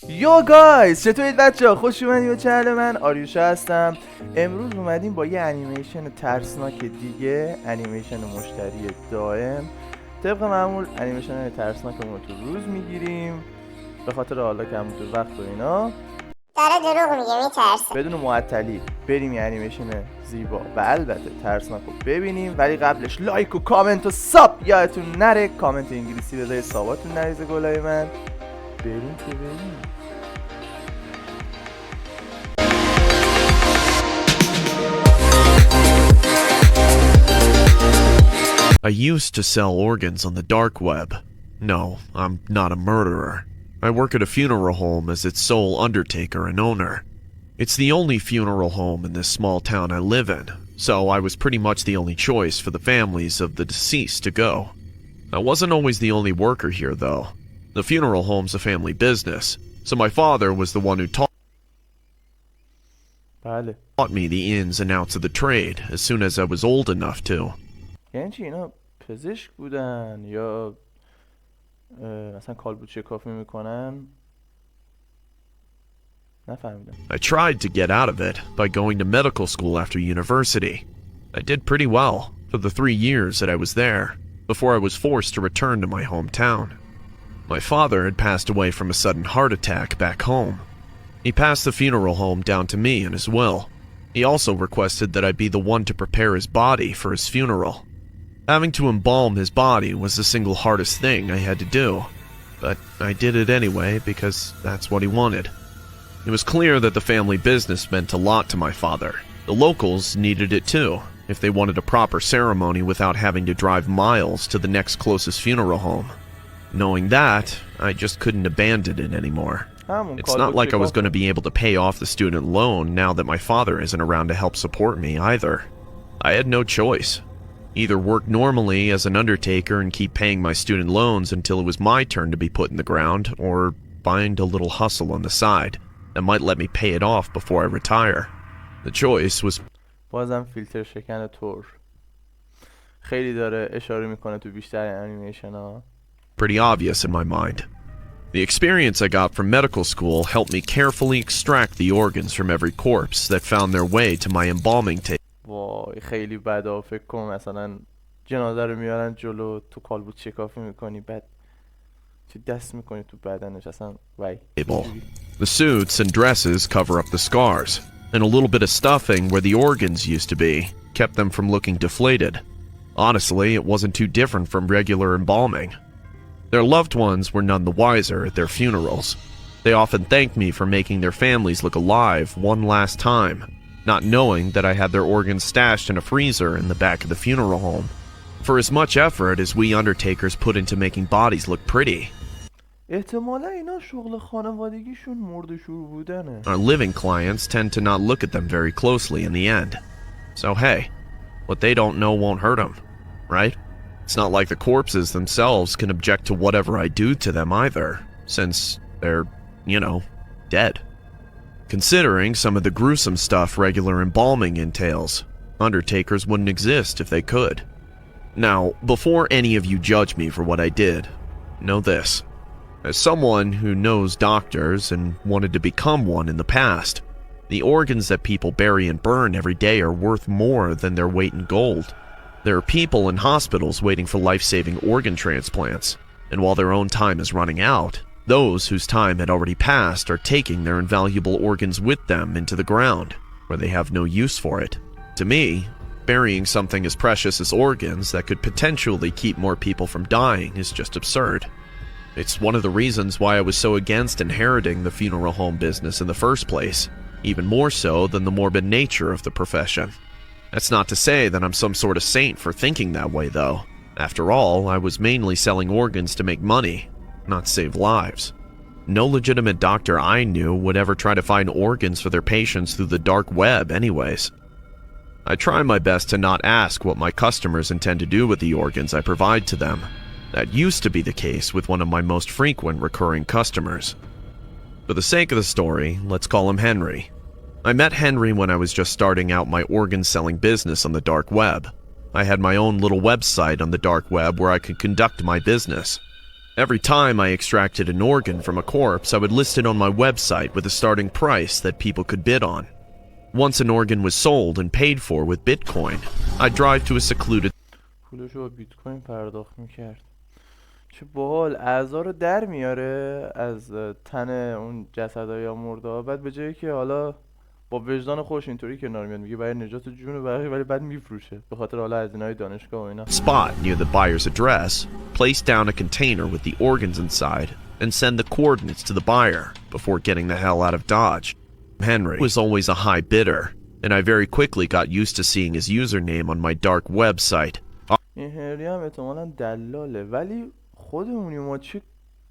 یو گایز، چطورید بچه‌ها؟ خوش اومدید به چنل من. آریوشا هستم. امروز اومدیم با یه انیمیشن ترسناک دیگه، انیمیشن مشتری دائم. طبق معمول انیمیشن ترسناکمون رو تو روز میگیریم به خاطر حالا کمبود وقت و اینا. داره دروغ میگه، میترسه. بدون معطلی بریم یه انیمیشن زیبا و البته ترسناک رو ببینیم، ولی قبلش لایک و کامنت و ساب یادتون نره. کامنت انگلیسی بذارید، ساباتون نریزه گلای من. بریم که بریم. I used to sell organs on the dark web. No, I'm not a murderer. I work at a funeral home as its sole undertaker and owner. It's the only funeral home in this small town I live in, so I was pretty much the only choice for the families of the deceased to go. I wasn't always the only worker here, though. The funeral home's a family business, so my father was the one who taught me the ins and outs of the trade as soon as I was old enough to. یعنی چی اینا پزشک بودن یا مثلا کالبد شکافی میکنن؟ نفهمیدم. I tried to get out of it by going to medical school after university. I did pretty well for the 3 years that I was there, before I was forced to return to my hometown. My father had passed away from a sudden heart attack back home. He passed the funeral home down to me in his will. He also requested that I be the one to prepare his body for his funeral. Having to embalm his body was the single hardest thing I had to do, but I did it anyway because that's what he wanted. It was clear that the family business meant a lot to my father. The locals needed it too, if they wanted a proper ceremony without having to drive miles to the next closest funeral home. Knowing that, I just couldn't abandon it anymore. It's not like I was going to be able to pay off the student loan now that my father isn't around to help support me either. I had no choice. Either work normally as an undertaker and keep paying my student loans until it was my turn to be put in the ground, or find a little hustle on the side that might let me pay it off before I retire. The choice was بازم فیلتر شکن تور خیلی داره اشاره میکنه تو بیشتر انیمیشن ها. pretty obvious in my mind. The experience I got from medical school helped me carefully extract the organs from every corpse that found their way to my embalming table. وای خیلی بده. فکر کن مثلا جنازه رو میارن جلو، تو کالبد شکافی میکنی، بعد تو دست میکنی تو بدنش. اصلا وای. The suits and dresses cover up the scars, and a little bit of stuffing where the organs used to be kept them from looking deflated. Honestly, it wasn't too different from regular embalming. Their loved ones were none the wiser at their funerals. They often thanked me for making their families look alive one last time, not knowing that I had their organs stashed in a freezer in the back of the funeral home. For as much effort as we undertakers put into making bodies look pretty, احتمالا اینا شغل خانوادگیشون مرده‌شور بودنه. our living clients tend to not look at them very closely in the end. So hey, what they don't know won't hurt them, right? It's not like the corpses themselves can object to whatever I do to them either, since they're, dead. Considering some of the gruesome stuff regular embalming entails, undertakers wouldn't exist if they could. Now, before any of you judge me for what I did, know this. As someone who knows doctors and wanted to become one in the past, the organs that people bury and burn every day are worth more than their weight in gold. There are people in hospitals waiting for life-saving organ transplants, and while their own time is running out, those whose time had already passed are taking their invaluable organs with them into the ground, where they have no use for it. To me, burying something as precious as organs that could potentially keep more people from dying is just absurd. It's one of the reasons why I was so against inheriting the funeral home business in the first place, even more so than the morbid nature of the profession. That's not to say that I'm some sort of saint for thinking that way, though. After all, I was mainly selling organs to make money, not save lives. No legitimate doctor I knew would ever try to find organs for their patients through the dark web anyways. I try my best to not ask what my customers intend to do with the organs I provide to them. That used to be the case with one of my most frequent recurring customers. For the sake of the story, let's call him Henry. I met Henry when I was just starting out my organ-selling business on the dark web. I had my own little website on the dark web where I could conduct my business. Every time I extracted an organ from a corpse, I would list it on my website with a starting price that people could bid on. Once an organ was sold and paid for with Bitcoin, I'd drive to a secluded پولشو با بیتکوین پرداخت میکرد. چه باحال. اعضا رو در میاره از تن اون جسدهای یا مرده، بعد به جایی که حالا با وجدان خوش اینطوری کنار میاد میگه برای نجات جون بقیه، ولی بعد میفروشه به خاطر حالا هزینه‌های دانشگاه و اینا. spot near the buyer's address, place down a container with the organs inside, and send the coordinates to the buyer before getting the hell out of Dodge. Henry was always a high bidder, and I very quickly got used to seeing his username on my dark website. این هنری هم احتمالاً دلاله، ولی خودمونی ما چه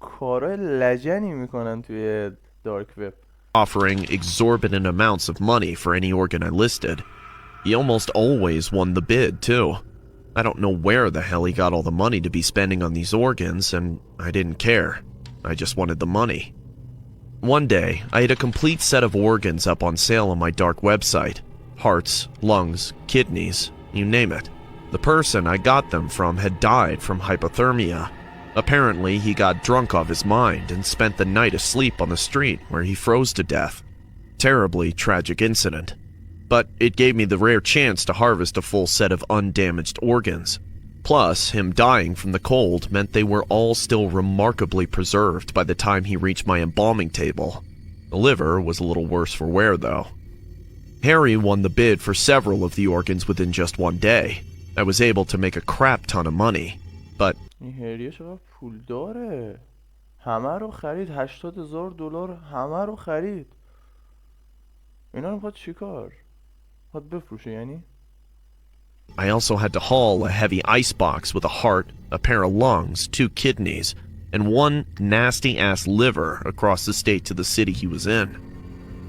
کارهای لجنی میکنن توی دارک وب. Offering exorbitant amounts of money for any organ I listed. He almost always won the bid, too. I don't know where the hell he got all the money to be spending on these organs, and I didn't care. I just wanted the money. One day, I had a complete set of organs up on sale on my dark website. Hearts, lungs, kidneys, you name it. The person I got them from had died from hypothermia. Apparently, he got drunk off his mind and spent the night asleep on the street where he froze to death. Terribly tragic incident. But it gave me the rare chance to harvest a full set of undamaged organs. Plus, him dying from the cold meant they were all still remarkably preserved by the time he reached my embalming table. The liver was a little worse for wear, though. Harry won the bid for several of the organs within just one day. I was able to make a crap ton of money, but این هریه چقدر پول داره، همه رو خرید. $80,000 همه رو خرید. اینا رو میخواد چیکار؟ میخواد بفروشه یعنی؟ I also had to haul a heavy icebox with a heart, a pair of lungs, 2 kidneys, and one nasty-ass liver across the state to the city he was in.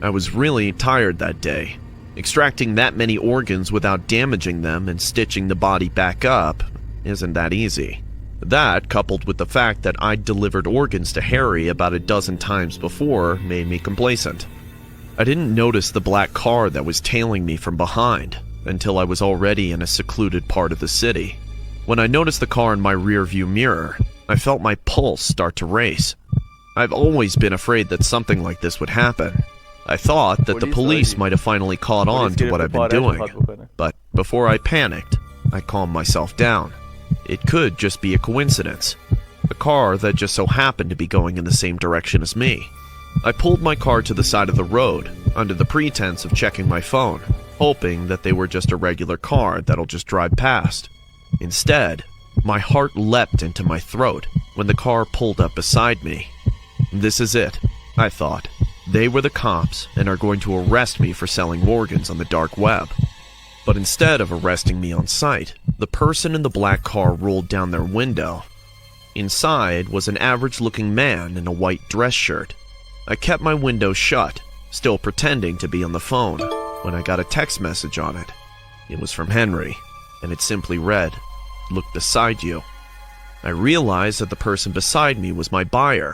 I was really tired that day. Extracting that many organs without damaging them and stitching the body back up isn't that easy. That, coupled with the fact that I'd delivered organs to Harry about a dozen times before, made me complacent. I didn't notice the black car that was tailing me from behind until I was already in a secluded part of the city. When I noticed the car in my rearview mirror, I felt my pulse start to race. I've always been afraid that something like this would happen. I thought that the police might have finally caught on to what I've been doing, but before I panicked, I calmed myself down. It could just be a coincidence. A car that just so happened to be going in the same direction as me. I pulled my car to the side of the road, under the pretense of checking my phone, hoping that they were just a regular car that'll just drive past. Instead, my heart leapt into my throat when the car pulled up beside me. This is it, I thought. They were the cops and are going to arrest me for selling organs on the dark web. But instead of arresting me on sight, the person in the black car rolled down their window. Inside was an average-looking man in a white dress shirt. I kept my window shut, still pretending to be on the phone, when I got a text message on it. It was from Henry, and it simply read, "Look beside you." I realized that the person beside me was my buyer.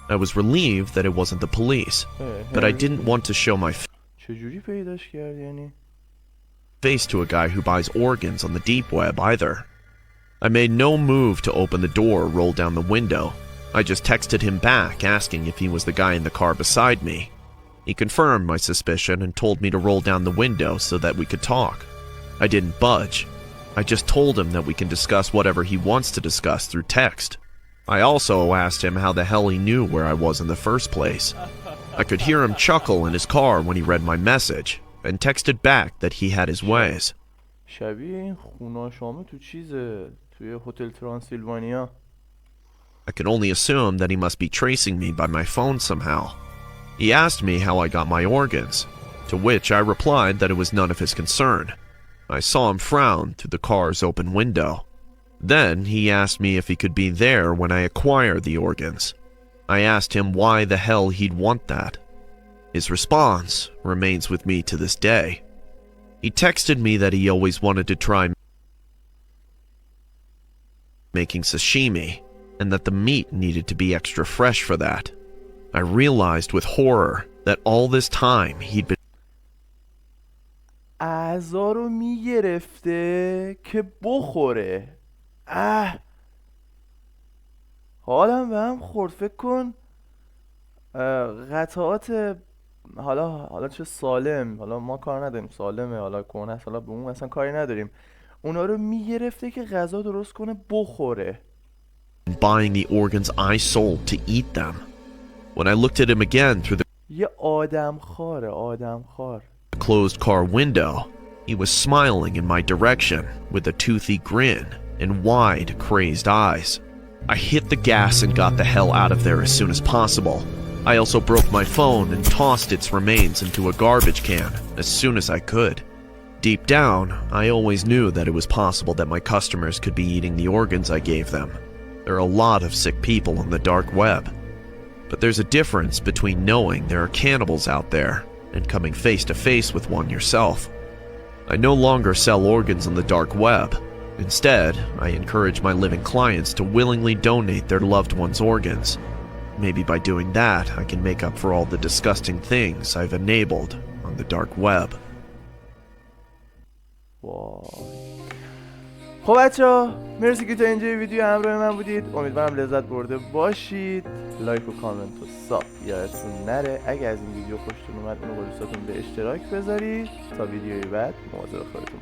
I was relieved that it wasn't the police, but I didn't want to show my چجوری پیداش کردی یعنی؟ face to a guy who buys organs on the deep web either. I made no move to open the door or roll down the window. I just texted him back asking if he was the guy in the car beside me. He confirmed my suspicion and told me to roll down the window so that we could talk. I didn't budge. I just told him that we can discuss whatever he wants to discuss through text. I also asked him how the hell he knew where I was in the first place. I could hear him chuckle in his car when he read my message, and texted back that he had his ways. شبیه این خوناشامه تو چیزه، توی هتل ترانسیلوانیا. I could only assume that he must be tracing me by my phone somehow. He asked me how I got my organs, to which I replied that it was none of his concern. I saw him frown through the car's open window. Then he asked me if he could be there when I acquired the organs. I asked him why the hell he'd want that. His response remains with me to this day. He texted me that he always wanted to try making sashimi, and that the meat needed to be extra fresh for that. I realized with horror that all this time he'd been اعضا رو میگرفته که بخوره. حالم به هم خورد. فکر کن قطعات، حالا چه سالم، حالا ما کار نداریم سالمه حالا کهنه است، حالا به اون اصلا کاری نداریم، اونا رو میگرفته که غذا درست کنه بخوره. buying the organs I sold to eat them. When I looked at him again through the یه آدم خار. closed car window, he was smiling in my direction with a toothy grin and wide, crazed eyes. I hit the gas and got the hell out of there as soon as possible. I also broke my phone and tossed its remains into a garbage can as soon as I could. Deep down, I always knew that it was possible that my customers could be eating the organs I gave them. There are a lot of sick people on the dark web. But there's a difference between knowing there are cannibals out there and coming face to face with one yourself. I no longer sell organs on the dark web. Instead, I encourage my living clients to willingly donate their loved ones' organs. Maybe by doing that, I can make up for all the disgusting things I've enabled on the dark web. خب بچه‌ها مرسی که تا اینجای ویدیو همراه من بودید. امیدوارم لذت برده باشید. لایک و کامنت و ساب یادتون نره. اگه از این ویدیو خوشتون اومد اونو با دوستاتون به اشتراک بذارید. تا ویدیوی بعد مواظب خودتون